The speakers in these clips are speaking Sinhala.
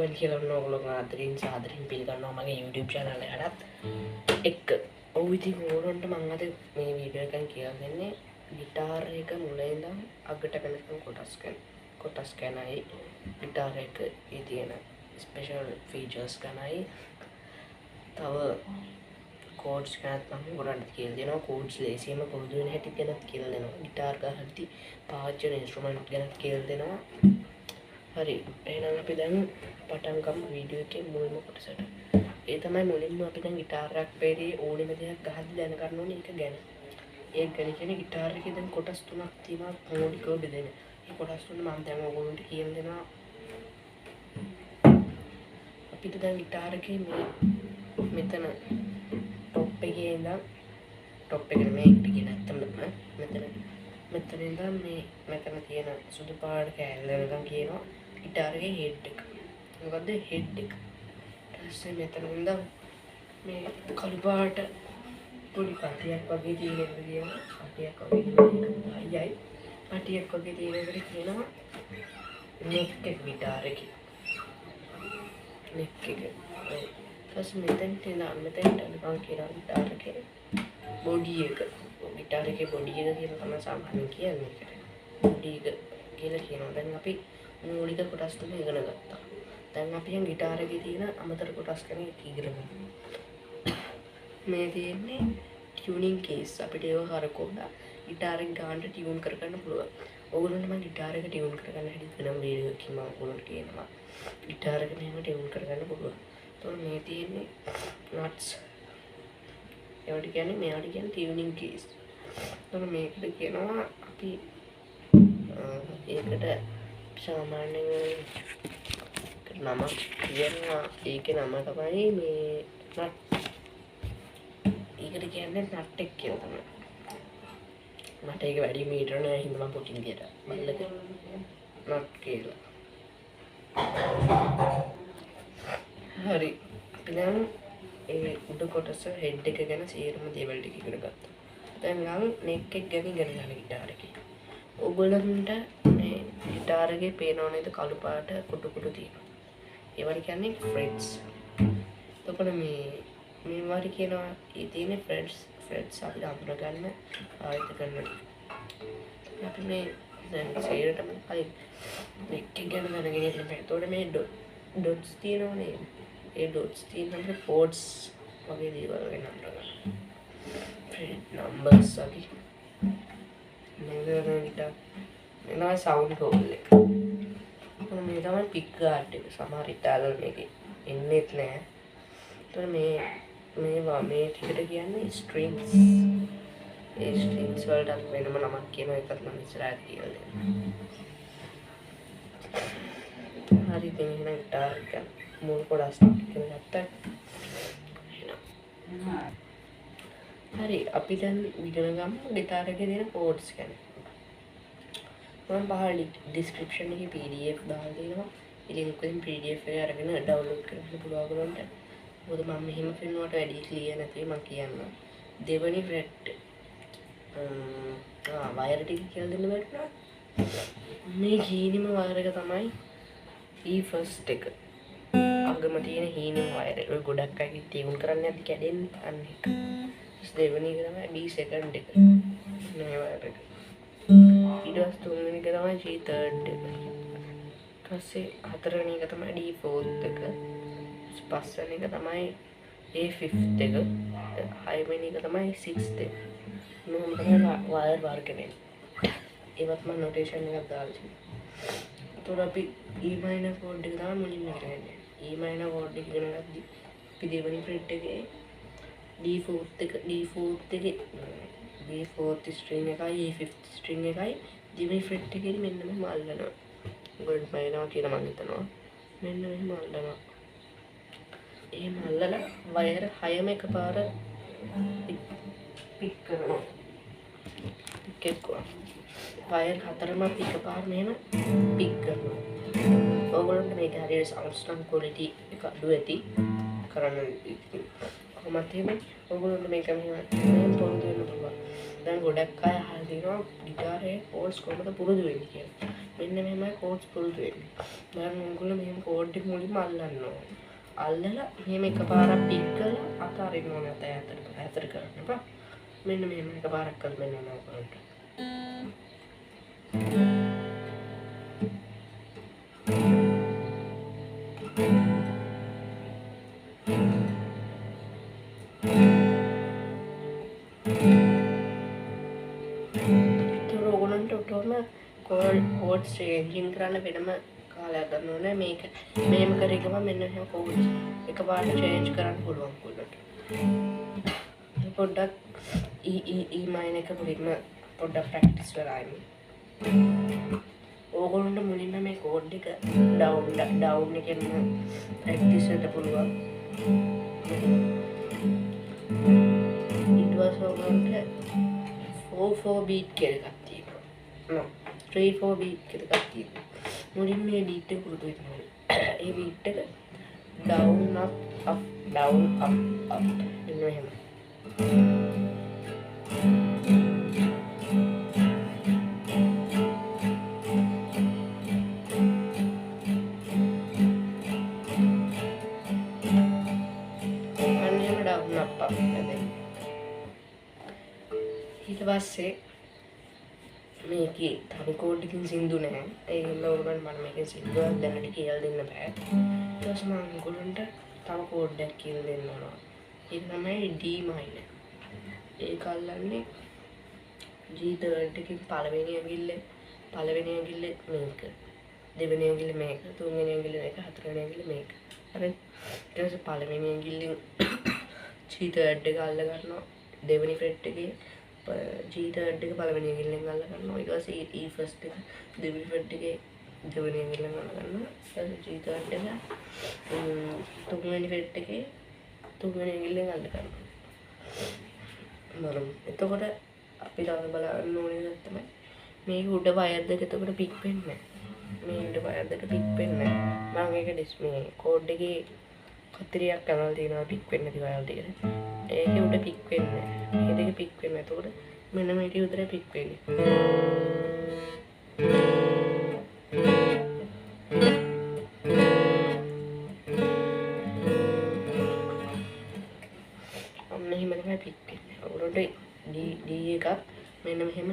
අයිබෝන් කියලා ඔයගොල්ලෝ ආදරෙන් සාදරෙන් පිළිගන්නවා මගේ YouTube channel එකටත් එක්ක. ඔව් ඉතින් ඕනොන්ට මම අද මේ වීඩියෝ එකෙන් කියලා දෙන්නේ ගිටාර් එක මුල ඉඳන් අගට වෙනකන් කොටස් ගැනයි ගිටාර් එකේ තියෙන ස්පෙෂල් ෆීචර්ස් ගැනයි තව කෝඩ්ස් ගැනත් මම ඔයගොල්ලන්ට කියලා දෙනවා. කෝඩ්ස් ලේසියෙම පුරුදු වෙන හැටි ගැනත් කියලා දෙනවා. ගිටාර් ගහද්දි පාවිච්චි කරන ඉන්ස්ට්‍රුමන්ට් ගැනත් කියලා දෙනවා. හරි එහෙනම් අපි දැන් පටන් ගමු වීඩියෝ එකේ මුල්ම කොටසට. ඒ තමයි මුලින්ම අපි දැන් ගිටාර් එකක් පෙරේ ඕනෙම දෙයක් ගහද්දි දැනගන්න ඕනේ ඒක ගැන. ඒක ගැන කියන්නේ ගිටාර් එකේ දැන් කොටස් තුනක් තියෙනවා මූලිකව බෙදෙන. මේ කොටස් තුන මම දැන් ඔයගොල්ලන්ට කියලා දෙනවා. අපිට දැන් ගිටාර් එකේ මේ මෙතන টොප් එකේ ඉඳන් টොප් එකට මේකට කියන නැත්තම් මෙතන ඉඳන් මේ මෙතන තියෙන සුදු පාට කෑල්ල වෙනකන් කියනවා ගිටාර් එකේ හෙඩ් එක. මොකද්ද හෙඩ් එක? ඊට පස්සේ මෙතන ඉඳන් මේ කළු පාට පොඩි පටියක් වගේ තියෙන එකට කියනවා පටියක් වගේ තියෙන එකට කියනවා නෙක් එක ගිටාර් එකේ. නෙක් එක. ඊට මෙතෙන්ට නිකන් කියනවා ගිටාර් එකේ බොඩි එක. ගිටාර් එකේ බොඩි එක කියලා තමයි සාමාන්‍යයෙන් කියන්නේ ඒකට. බොඩි එක කියලා කියනවා. දැන් අපි මූලික කොටස් තුන ඉගෙන ගත්තා. දැන් අපි යන් ගිටාර් එකේ තියෙන අමතර කොටස් ගැන ඉගෙන ගමු. මේ තියෙන්නේ ටියුනින් කේස්. අපිට ඒක හරකොලා ගිටාර් එක ගානට ටියුන් කරගන්න පුළුවන්. ඕගොල්ලන්ට මම ගිටාර් එක ටියුන් කරගන්න හැටි වෙනම වීඩියෝ එකකින් මම ඕගොල්ලන්ට කියනවා. ගිටාර් එක මෙහෙම ටියුන් කරගන්න පුළුවන්. එතකොට මේ තියෙන්නේ නට්ස්. ඒවට කියන්නේ මෙයාට කියන්නේ ටියුනින් කේස්. එතකොට මේකට කියනවා අපි ඒකට සාමාන්‍යයෙන් නම කියනවා. ඒකේ නම තමයි මේ නට්. ඒකට කියන්නේ නට් එක කියලා තමයි. මට ඒක වැඩි මීටර නෑ හින්දා මම පොටින් ගියට බල්ලක නට් කියලා. හරි අපි දැන් ඒ උඩ කොටස හෙඩ් එක ගැන සියලුම දේවල් ටික ඉගෙන ගත්තා. දැන් නම් නෙක් එක ගැන ඉගෙන ගන්න ගිටාර් එකේ. ඔයගොල්ලන්ට මේ ගිටාර් එකේ පේනව නේද කළු පාට කුඩු තියෙනවා. ඒවට කියන්නේ ෆ්‍රෙට්ස්. එතකොට මේ වාරි කියනවා ඒ තියෙන ෆ්‍රෙට්ස් අපිට අඳුරගන්න ආයත කරනවා. අපි මේ දැන් සේරටම හරි නෙක් එක ගැන දැනගෙන ඉන්න. එතකොට මේ ඩොට්ස් තියෙනවනේ. ඒ ඩොට්ස් තියෙනකොට කෝඩ්ස් වගේ දේවල් වෙන අඳුරගන්න. නම්බර්ස් වගේ නේද එනවා සවුන්ඩ් හෝල් එක. මේ තමයි පික් ගාඩ් එක. සමහර ඉතාලවල මේකේ එන්නේත් නෑ. එතකොට මේ ටිකට කියන්නේ ස්ට්‍රින්ග්ස්. ඒ ස්ට්‍රින්ග්ස් වලට වෙනම නමක් කියනවා. ඒකත් මම ඉස්සරහට කියලා දෙන්නම්. හරි ඉතින් එහෙනම් ගිටාර් එක මුල් කොටස් ටික ගත්තා. හරි අපි දැන් ඉගෙන ගමු ගිටාර් එකේ තියෙන කෝඩ්ස් ගැන. මම පහළ ඩිස්ක්‍රිප්ෂන් එකේ PDF දාලා දෙනවා. ඉතින් ඔකෙන් PDF එක අරගෙන ඩවුන්ලෝඩ් කරන්න පුළුවන් ඔයගොල්ලන්ට. මොකද මම මෙහෙම කරනකොට වැඩි ක්ලියර් නැති මම කියන්නම්. දෙවනි ෆ්‍රෙට් වයර් ටික කියලා දෙන්න බැරිද? මේ හීනෙම වයර් එක තමයි E1 එක. අගම තියෙන හීනෙම වයර් එක. ඔය ගොඩක් අය ටියුන් කරන්න නැති කැඩෙන්නේ අන්න ඒක. දෙවෙනි එක තමයි D2 එක. මේ වයර් එක. ඊට පස්සේ තුන්වෙනි එක තමයි G3 එක. ඊපස්සේ හතරවෙනි එක තමයි D4 එක. පස්වෙනි එක තමයි A5 එක. හයවෙනි එක තමයි 6th එක. මොනම තමයි වයර් වර්ගනේ. ඒවත් මම නොටේෂන් එකක් දාලා තියෙනවා. ඒතකොට අපි E minor chord එක තමයි මුලින්ම ඉගෙන ගන්න. E minor chord එක ඉගෙන ගද්දි අපි දෙවෙනි ෆ්‍රෙට් එකේ D4th string එකයි E5th string එකයි දෙවෙනි ෆ්‍රෙට් එකේ මෙන්න මෙහෙම අල්ලනවා. ගොඩ බයනවා කියලා මම හිතනවා. මෙන්න මෙහෙම අල්ලනවා. එහෙම අල්ලලා වයර් 6ම එකපාර පික් කරනවා. පික් කරනවා. වයර් 4ම එකපාර මෙහෙම පික් කරනවා. ඔයගොල්ලන්ට මේක හරියට සවුන්ඩ් ක්වොලිටි එක අඩු ඇති කරන්න කොහොමද එහෙම ඔයගොල්ලන්ට මේක මෙහෙම පුරුදු වෙන්න පුළුවන්. දැන් ගොඩක් අය අහලා තියෙනවා ගිටාරේ කෝඩ්ස් කොහොමද පුරුදු වෙන්නේ කියලා. මෙන්න මෙහෙමයි කෝඩ්ස් පුරුදු වෙන්නේ. දැන් ඕගොල්ලෝ මෙහෙම කෝඩ් එක මුලින්ම අල්ලන්න ඕනේ. අල්ලලා මෙහෙම එකපාරක් පික් කරලා අතාරින්න ඕනේ අතට කරන්න එපා. මෙන්න මෙහෙම එකපාරක් කරලා මෙන්න යනවා ඔයගොල්ලන්ට. කෝඩ්ස් චේන්ජින් කරන්න වෙනම කාලයක් ගන්න ඕනේ. මේක මෙහෙම කරේ ගමන් මෙන්න මෙහෙම කෝඩ්ස් එකපාරට චේන්ජ් කරන්න පුළුවන් ඔයගොල්ලන්ට. පොඩ්ඩක් E මයින් එක මුලින්ම පොඩ්ඩක් ප්‍රැක්ටිස් කරලා ඉන්න. ඕගොල්ලන්ට මුලින්ම මේ කෝඩ් එක ඩවුන් එකෙන් ප්‍රැක්ටිස් වෙන්න පුළුවන්. ඊට පස්සේ ඕගොල්ලන්ට 4/4 බීට් කියලා එකක් තියෙනවා. 3/4 බීට් කියලා එකක් තියෙනවා. මුලින්ම මේ බීට් එක පුරුදු වෙන්න ඕනේ. ඒ බීට් එක ඩවුන් අප් ඩවුන් අප් එන්න එහෙම. ඊට පස්සේ මේකේ තනි කෝඩ් එකකින් සින්දු නැහැ. ඒගොල්ලෝ ඕගොල්ලන්ට මම මේකේ සින්දුවක් දැනට කියලා දෙන්න බෑ. ඊට පස්සේ මම ඕගොල්ලන්ට තව කෝඩ් එකක් කියලා දෙන්න ඕනවා. ඒක තමයි D minor. ඒක අල්ලන්නේ G3 එකකින් පළවෙනි ඇඟිල්ල මේක. දෙවෙනි ඇඟිල්ල මේක. තුන්වෙනි ඇඟිල්ල මේක. හතරවෙනි ඇඟිල්ල මේක. හරි. ඊට පස්සේ පළවෙනි ඇඟිල්ලෙන් G3 එක අල්ල ගන්නවා. දෙවෙනි ෆ්‍රෙට් එකේ G3 එක පළවෙනි ඇඟිල්ලෙන් අල්ල ගන්නවා. ඊට පස්සේ E ෆස්ට් එක දෙවෙනි ෆ්‍රෙට් එකේ දෙවෙනි ඇඟිල්ලෙන් අල්ල ගන්නවා. ඊට පස්සේ G3 එක තුන්වෙනි ෆ්‍රෙට් එකේ තුන්වෙනි ඇඟිල්ලෙන් අල්ල ගන්නවා. එතකොට අපි තව බලන්න ඕනේ දේ තමයි මේක උඩ වයර් දෙක එතකොට පික් වෙන්නේ නැහැ. මේ උඩ වයර් දෙක පික් වෙන්නේ නැහැ. මම ඒක ඩිස්ප්ලේ කෝඩ් එකේ කතරියක් කරලා තියෙනවා පික් වෙන්නේ නැති වයර් දෙකට. ඒකේ උඩ පික් වෙන්නේ නැහැ. මේ දෙක පික් වෙන්නේ. එතකොට මෙන්න මේක විතරයි පික් වෙන්නේ. මෙහෙම තමයි පික් වෙන්නේ. ඔයගොල්ලන්ට D එකක් මෙන්න මෙහෙම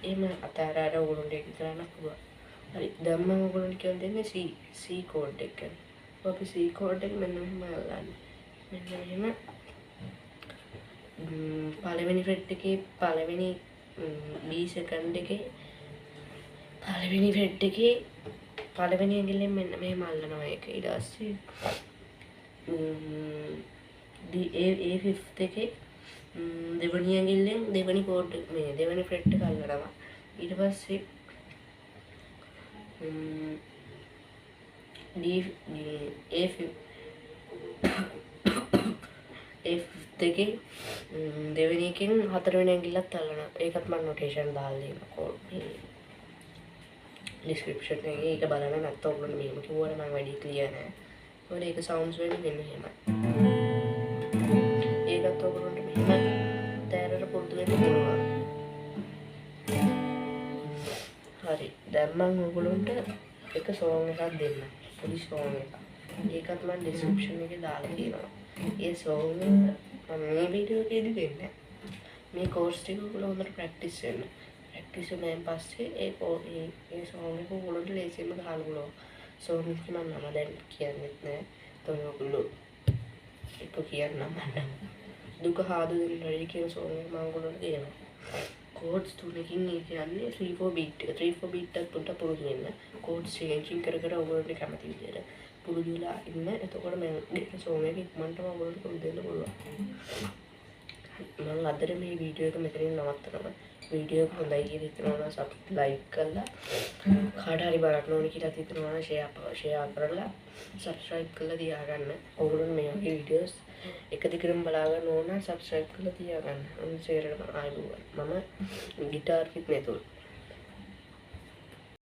එම අතාරාර ඔයගොල්ලන්ට ඒක කරන්න පුළුවන්. හරි. දැන් මම ඔයගොල්ලන්ට කියන්න දෙන්නේ C කෝඩ් එක ගැන. අපි C කෝඩ් එක මෙන්න මෙහෙම අල්ලන්නේ. මෙන්න මෙහෙම පළවෙනි ෆ්‍රෙට් එකේ පළවෙනි B සෙකන්ඩ් එකේ පළවෙනි ෆ්‍රෙට් එකේ පළවෙනි ඇඟිල්ලෙන් මෙන්න මෙහෙම අල්ලනවා ඒක. ඊට පස්සේ A ෆිෆ්ත් එකේ දෙවෙනි ඇඟිල්ලෙන් දෙවෙනි කෝඩ් මේ දෙවෙනි ෆ්‍රෙට් එක අල්ලනවා. ඊට පස්සේ A ෆිෆ්ත් එකේ දෙවෙනි එකෙන් හතරවෙනි ඇඟිල්ලත් අල්ලනවා. ඒකත් මම නොටේෂන් දාලා දෙනවා කෝඩ් description එකේ. ඒක බලන්න නැත්නම් ඔයගොල්ලෝ මෙහෙම කිව්වොත් මම වැඩි ක්ලියර් නෑ. ඔයාලා ඒක sounds වෙන්නේ මෙන්න මෙහෙමයි. ඒකත් ඔයගොල්ලන්ට මෙහෙම තෑරට පුරුදු වෙන්න පුළුවන්. හරි. දැන් මම ඔයගොල්ලන්ට එක song එකක් දෙන්න. පොඩි song එකක්. ඒකත් මම description එකේ දාලා තියෙනවා. ඒ song එක මම මේ වීඩියෝ එකේදී දෙන්නේ. මේ course එක ඔයගොල්ලෝ හොඳට practice වෙන්න. practice වෙනන් පස්සේ ඒ song එක ඔයගොල්ලන්ට ලේසියෙන්ම ගහන්න පුළුවන්. song එක මම නම දැන් කියන්නෙත් නෑ. ඒතකොට ඔයගොල්ලෝ ඒක කියන්නම් මම. දුක හාදු දෙන්න වැඩි කියන song එක මම ඔයගොල්ලන්ට දෙනවා. chords තුනකින් ඒ කියන්නේ 3/4 beat එක. 3/4 beat එක පොඩ්ඩක් පුරුදු වෙන්න. chords changing කර කර ඔයගොල්ලන්ට කැමති විදියට පුරුදු වෙලා ඉන්න. එතකොට මම දෙන song එක ඉක්මනටම ඔයගොල්ලන්ට පුරුදු වෙන්න පුළුවන්. මම අදට මේ වීඩියෝ එක මෙතනින් නවත්තනවා. වීඩියෝ එක හොඳයි කියලා හිතනවා නම් ලයික් කරලා කාට හරි බලන්න ඕනේ කියලා හිතනවා නම් ෂෙයා කරලා සබ්ස්ක්‍රයිබ් කරලා තියාගන්න. ඔයගොල්ලෝ මේ වගේ වීඩියෝස් එක දිගටම බලා ගන්න ඕන නම් සබ්ස්ක්‍රයිබ් කරලා තියාගන්න. අනිත් සේරට මම ගිටාර් කිත් නේතුල්